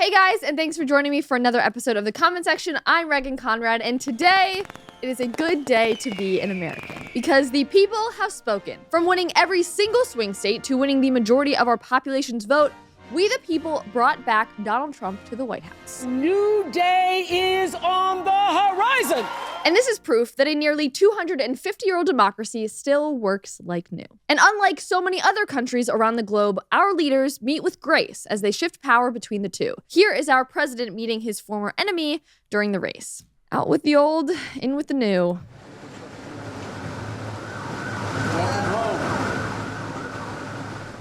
Hey guys, and thanks for joining me for another episode of The Comment Section. I'm Reagan Conrad, and today it is a good day to be an American because the people have spoken. From winning every single swing state to winning the majority of our population's vote, we the people brought back Donald Trump to the White House. New day is on the horizon. And this is proof that a nearly 250-year-old democracy still works like new. And unlike so many other countries around the globe, our leaders meet with grace as they shift power between the two. Here is our president meeting his former enemy during the race. Out with the old, in with the new.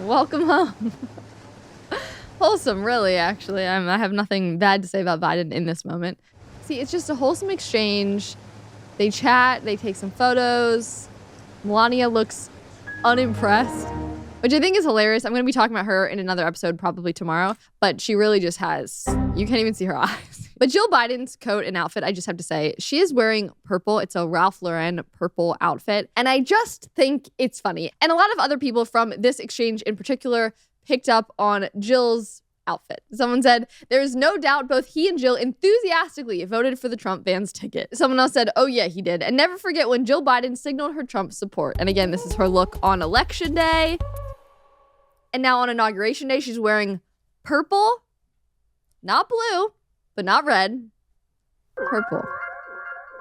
Welcome home. Wholesome, really, actually. I have nothing bad to say about Biden in this moment. See, it's just a wholesome exchange. They chat, they take some photos. Melania looks unimpressed, which I think is hilarious. I'm going to be talking about her in another episode probably tomorrow, but she really just has, you can't even see her eyes. But Jill Biden's coat and outfit, I just have to say, she is wearing purple. It's a Ralph Lauren purple outfit, and I just think it's funny. And a lot of other people from this exchange in particular picked up on Jill's outfit. Someone said, there is no doubt both he and Jill enthusiastically voted for the Trump van's ticket. Someone else said, oh yeah, he did. And never forget when Jill Biden signaled her Trump support. And again, this is her look on election day. And now on inauguration day, she's wearing purple, not blue, but not red, purple.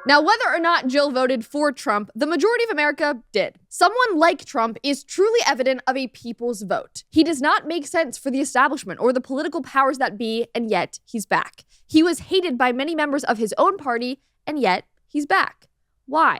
Now, whether or not Jill voted for Trump, the majority of America did. Someone like Trump is truly evident of a people's vote. He does not make sense for the establishment or the political powers that be, and yet he's back. He was hated by many members of his own party, and yet he's back. Why?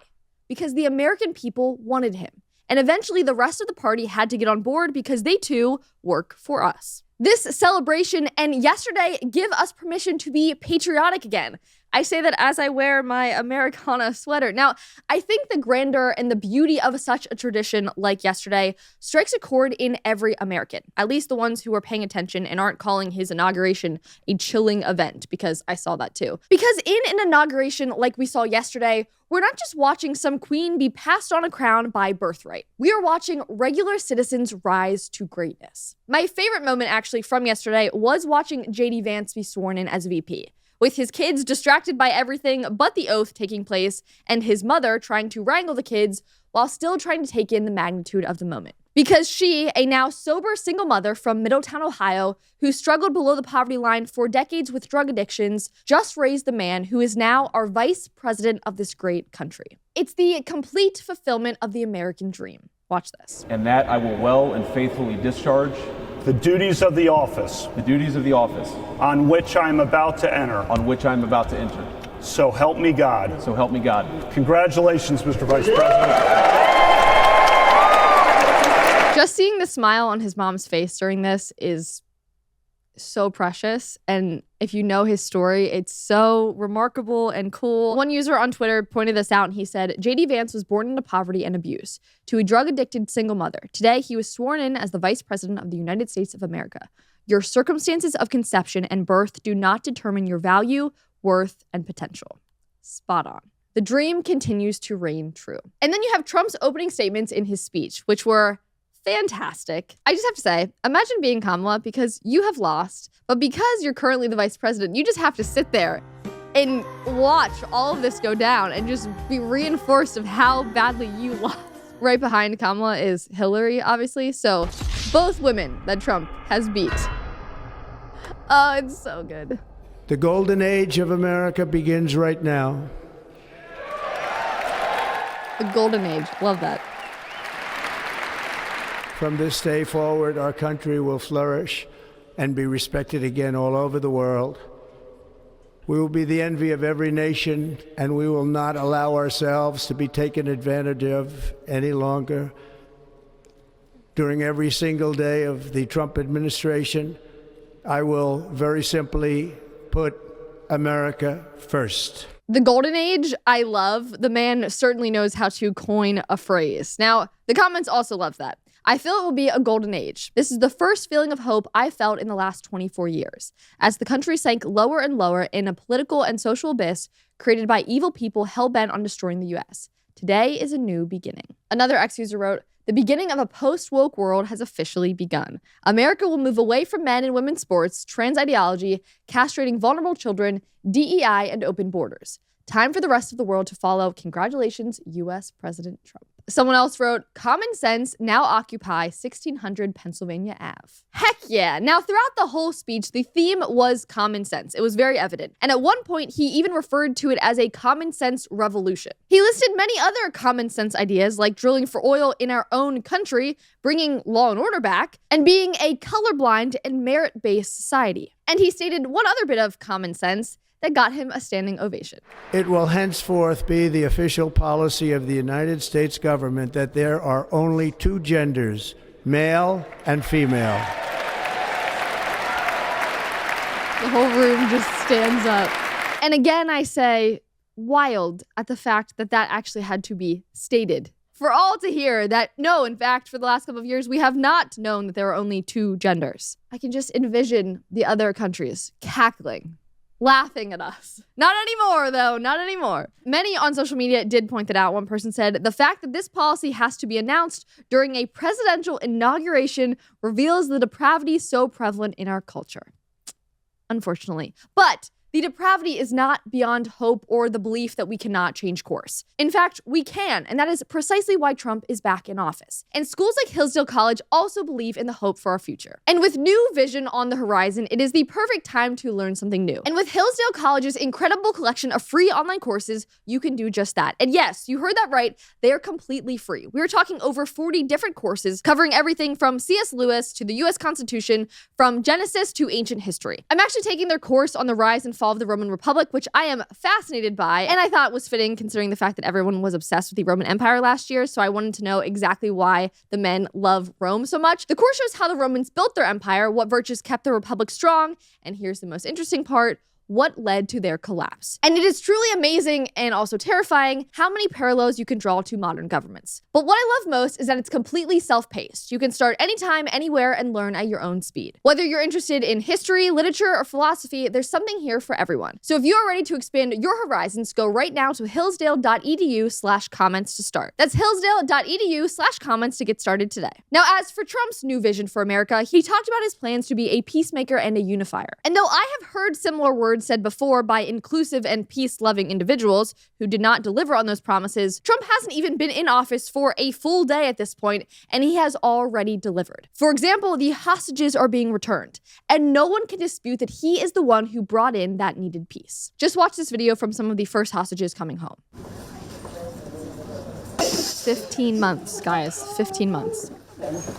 Because the American people wanted him. And eventually the rest of the party had to get on board because they too work for us. This celebration and yesterday give us permission to be patriotic again. I say that as I wear my Americana sweater. Now, I think the grandeur and the beauty of such a tradition like yesterday strikes a chord in every American, at least the ones who are paying attention and aren't calling his inauguration a chilling event, because I saw that too. Because in an inauguration like we saw yesterday, we're not just watching some queen be passed on a crown by birthright. We are watching regular citizens rise to greatness. My favorite moment actually from yesterday was watching JD Vance be sworn in as VP, with his kids distracted by everything but the oath taking place and his mother trying to wrangle the kids while still trying to take in the magnitude of the moment. Because she, a now sober single mother from Middletown, Ohio, who struggled below the poverty line for decades with drug addictions, just raised the man who is now our vice president of this great country. It's the complete fulfillment of the American dream. Watch this. And that I will well and faithfully discharge the duties of the office. The duties of the office. On which I am about to enter. On which I am about to enter. So help me God. So help me God. Congratulations, Mr. Vice President. Just seeing the smile on his mom's face during this is so precious. And if you know his story, it's so remarkable and cool. One user on Twitter pointed this out and he said, JD Vance was born into poverty and abuse to a drug-addicted single mother. Today, he was sworn in as the Vice President of the United States of America. Your circumstances of conception and birth do not determine your value, worth, and potential. Spot on. The dream continues to reign true. And then you have Trump's opening statements in his speech, which were fantastic. I just have to say, imagine being Kamala because you have lost, but because you're currently the vice president, you just have to sit there and watch all of this go down and just be reinforced of how badly you lost. Right behind Kamala is Hillary, obviously. So both women that Trump has beat. Oh, it's so good. The golden age of America begins right now. The golden age. Love that. From this day forward, our country will flourish and be respected again all over the world. We will be the envy of every nation, and we will not allow ourselves to be taken advantage of any longer. During every single day of the Trump administration, I will very simply put America first. The golden age, I love. The man certainly knows how to coin a phrase. Now, the comments also love that. I feel it will be a golden age. This is the first feeling of hope I felt in the last 24 years, as the country sank lower and lower in a political and social abyss created by evil people hell-bent on destroying the U.S. Today is a new beginning. Another ex-user wrote, The beginning of a post-woke world has officially begun. America will move away from men and women's sports, trans ideology, castrating vulnerable children, DEI, and open borders. Time for the rest of the world to follow. Congratulations, U.S. President Trump. Someone else wrote, common sense now occupy 1600 Pennsylvania Ave. Heck yeah. Now, throughout the whole speech, the theme was common sense. It was very evident. And at one point, he even referred to it as a common sense revolution. He listed many other common sense ideas like drilling for oil in our own country, bringing law and order back, and being a colorblind and merit-based society. And he stated one other bit of common sense that got him a standing ovation. It will henceforth be the official policy of the United States government that there are only two genders, male and female. The whole room just stands up. And again, I say, wild at the fact that that actually had to be stated. For all to hear that, no, in fact, for the last couple of years, we have not known that there are only two genders. I can just envision the other countries cackling, laughing at us. Not anymore, though. Not anymore. Many on social media did point that out. One person said, the fact that this policy has to be announced during a presidential inauguration reveals the depravity so prevalent in our culture. Unfortunately. But the depravity is not beyond hope or the belief that we cannot change course. In fact, we can, and that is precisely why Trump is back in office. And schools like Hillsdale College also believe in the hope for our future. And with new vision on the horizon, it is the perfect time to learn something new. And with Hillsdale College's incredible collection of free online courses, you can do just that. And yes, you heard that right, they are completely free. We're talking over 40 different courses covering everything from C.S. Lewis to the U.S. Constitution, from Genesis to ancient history. I'm actually taking their course on the rise and fall of the Roman Republic, which I am fascinated by, and I thought was fitting considering the fact that everyone was obsessed with the Roman Empire last year, so I wanted to know exactly why the men love Rome so much. The course shows how the Romans built their empire, what virtues kept the Republic strong, and here's the most interesting part, what led to their collapse. And it is truly amazing and also terrifying how many parallels you can draw to modern governments. But what I love most is that it's completely self-paced. You can start anytime, anywhere, and learn at your own speed. Whether you're interested in history, literature, or philosophy, there's something here for everyone. So if you are ready to expand your horizons, go right now to hillsdale.edu/comments to start. That's hillsdale.edu/comments to get started today. Now, as for Trump's new vision for America, he talked about his plans to be a peacemaker and a unifier. And though I have heard similar words said before by inclusive and peace-loving individuals who did not deliver on those promises, Trump hasn't even been in office for a full day at this point, and he has already delivered. For example, the hostages are being returned, and no one can dispute that he is the one who brought in that needed peace. Just watch this video from some of the first hostages coming home. 15 months, guys. 15 months. Yes.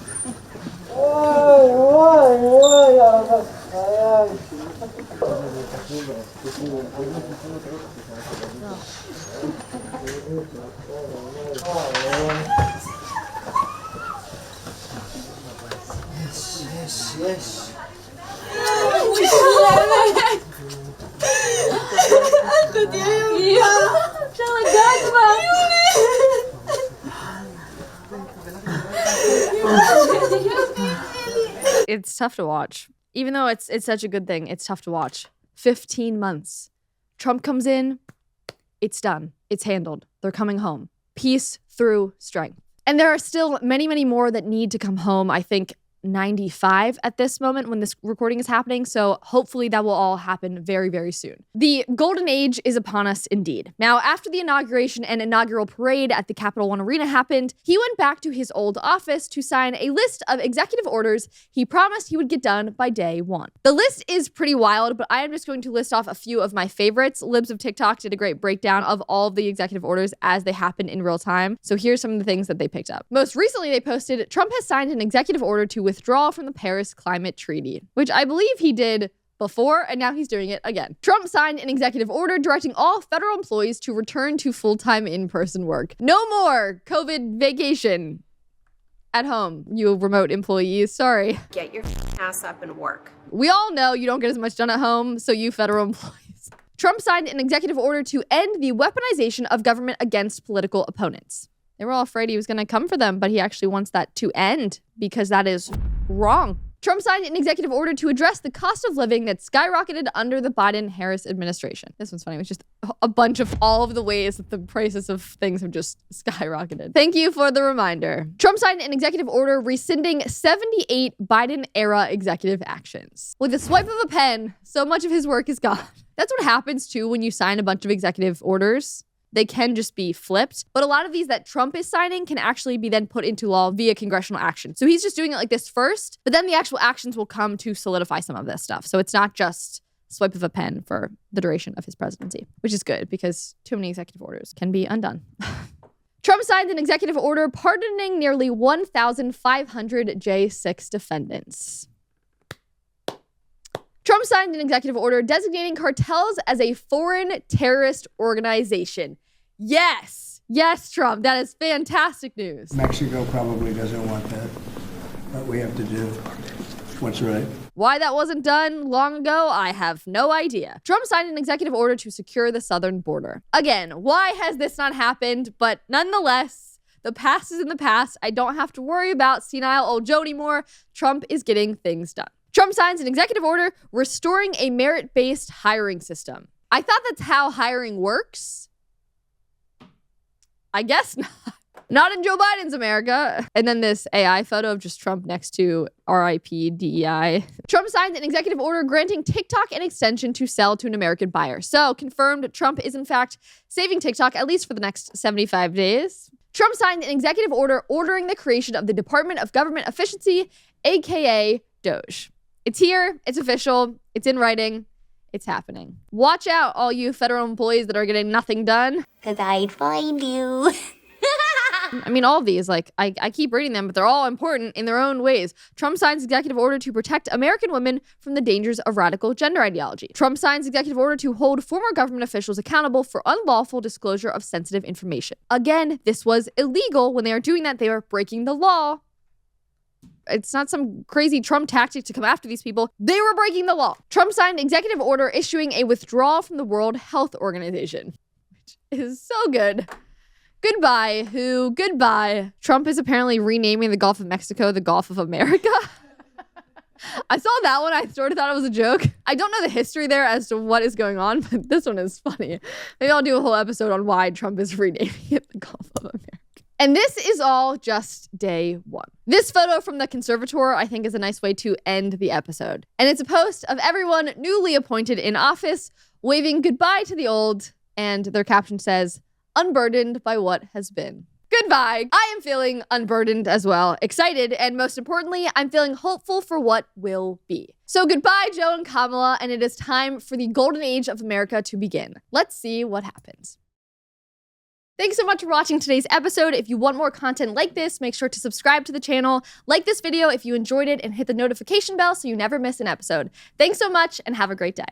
It's tough to watch. Even though it's such a good thing, it's tough to watch. 15 months. Trump comes in, it's done. It's handled. They're coming home. Peace through strength. And there are still many, many more that need to come home. I think 95 at this moment when this recording is happening, so hopefully that will all happen very, very soon. The golden age is upon us indeed. Now, after the inauguration and inaugural parade at the Capital One Arena happened, he went back to his old office to sign a list of executive orders he promised he would get done by day one. The list is pretty wild, but I am just going to list off a few of my favorites. Libs of TikTok did a great breakdown of all of the executive orders as they happened in real time, so here's some of the things that they picked up. Most recently, they posted, Trump has signed an executive order to withdraw from the Paris Climate Treaty, which I believe he did before, and now he's doing it again. Trump signed an executive order directing all federal employees to return to full-time in-person work. No more COVID vacation at home, you remote employees. Sorry. Get your ass up and work. We all know you don't get as much done at home, so you federal employees. Trump signed an executive order to end the weaponization of government against political opponents. They were all afraid he was going to come for them, but he actually wants that to end because that is wrong. Trump signed an executive order to address the cost of living that skyrocketed under the Biden-Harris administration. This one's funny. It's just a bunch of all of the ways that the prices of things have just skyrocketed. Thank you for the reminder. Trump signed an executive order rescinding 78 Biden-era executive actions. With a swipe of a pen, so much of his work is gone. That's what happens too when you sign a bunch of executive orders. They can just be flipped. But a lot of these that Trump is signing can actually be then put into law via congressional action. So he's just doing it like this first, but then the actual actions will come to solidify some of this stuff. So it's not just swipe of a pen for the duration of his presidency, which is good because too many executive orders can be undone. Trump signed an executive order pardoning nearly 1,500 J6 defendants. Trump signed an executive order designating cartels as a foreign terrorist organization. Yes. Yes, Trump. That is fantastic news. Mexico probably doesn't want that, but we have to do what's right. Why that wasn't done long ago, I have no idea. Trump signed an executive order to secure the southern border. Again, why has this not happened? But nonetheless, the past is in the past. I don't have to worry about senile old Joe anymore. Trump is getting things done. Trump signs an executive order restoring a merit-based hiring system. I thought that's how hiring works. I guess not. Not in Joe Biden's America. And then this AI photo of just Trump next to RIP DEI. Trump signed an executive order granting TikTok an extension to sell to an American buyer. So confirmed, Trump is in fact saving TikTok at least for the next 75 days. Trump signed an executive order ordering the creation of the Department of Government Efficiency, aka DOGE. It's here, it's official, it's in writing, it's happening. Watch out, all you federal employees that are getting nothing done. Because I'd find you. I mean, all of these, like, I keep reading them, but they're all important in their own ways. Trump signs executive order to protect American women from the dangers of radical gender ideology. Trump signs executive order to hold former government officials accountable for unlawful disclosure of sensitive information. Again, this was illegal. When they are doing that, they are breaking the law. It's not some crazy Trump tactic to come after these people. They were breaking the law. Trump signed executive order issuing a withdrawal from the World Health Organization, which is so good. Goodbye, WHO. Goodbye. Trump is apparently renaming the Gulf of Mexico the Gulf of America. I saw that one. I sort of thought it was a joke. I don't know the history there as to what is going on, but this one is funny. Maybe I'll do a whole episode on why Trump is renaming it the Gulf of America. And this is all just day one. This photo from the conservator, I think, is a nice way to end the episode. And it's a post of everyone newly appointed in office waving goodbye to the old, and their caption says, "Unburdened by what has been." Goodbye. I am feeling unburdened as well, excited, and most importantly, I'm feeling hopeful for what will be. So goodbye, Joe and Kamala, and it is time for the golden age of America to begin. Let's see what happens. Thanks so much for watching today's episode. If you want more content like this, make sure to subscribe to the channel, like this video if you enjoyed it, and hit the notification bell so you never miss an episode. Thanks so much, and have a great day.